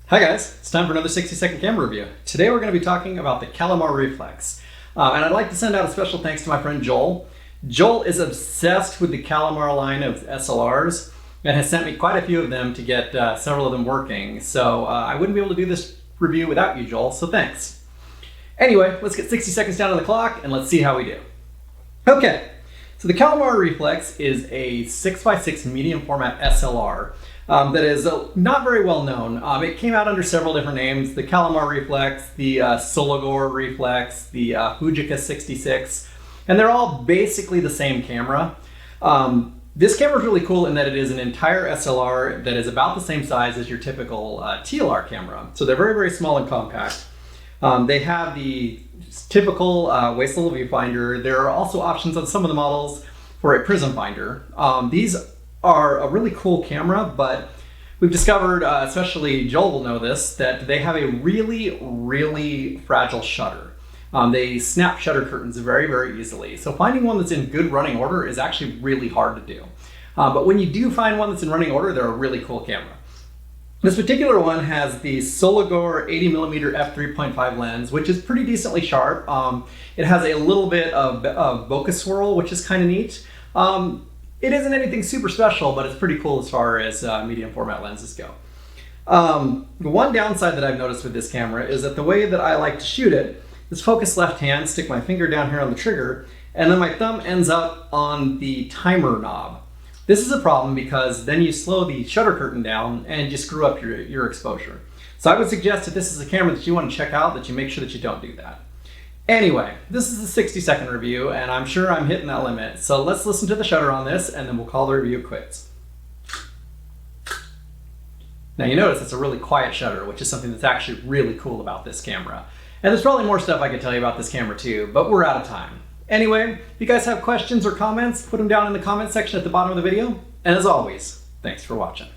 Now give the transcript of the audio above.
Hi guys, it's time for another 60-second camera review. Today we're going to be talking about the Kalimar Reflex. And I'd like to send out a special thanks to my friend Joel. Joel is obsessed with the Kalimar line of SLRs and has sent me quite a few of them to get several of them working. So I wouldn't be able to do this review without you, Joel, so thanks. Anyway, let's get 60 seconds down on the clock and let's see how we do. Okay, so the Kalimar Reflex is a 6x6 medium format SLR. That is not very well known. It came out under several different names: the Kalimar Reflex, the Sologor Reflex, the Fujica 66, and they're all basically the same camera. This camera is really cool in that it is an entire SLR that is about the same size as your typical TLR camera. So they're very, very small and compact. They have the typical waist level viewfinder. There are also options on some of the models for a prism finder. These are a really cool camera, but we've discovered, especially Joel will know this, that they have a really, really fragile shutter. They snap shutter curtains very, very easily. So finding one that's in good running order is actually really hard to do. But when you do find one that's in running order, they're a really cool camera. This particular one has the Sologor 80mm f3.5 lens, which is pretty decently sharp. It has a little bit of bokeh swirl, which is kind of neat. It isn't anything super special, but it's pretty cool as far as medium format lenses go. The one downside that I've noticed with this camera is that the way that I like to shoot it is focus left hand, stick my finger down here on the trigger, and then my thumb ends up on the timer knob. This is a problem because then you slow the shutter curtain down and you screw up your exposure. So I would suggest if this is a camera that you want to check out, that you make sure that you don't do that. Anyway, this is a 60-second review, and I'm sure I'm hitting that limit. So let's listen to the shutter on this, and then we'll call the review quits. Now you notice it's a really quiet shutter, which is something that's actually really cool about this camera. And there's probably more stuff I could tell you about this camera too, but we're out of time. Anyway, if you guys have questions or comments, put them down in the comment section at the bottom of the video. And as always, thanks for watching.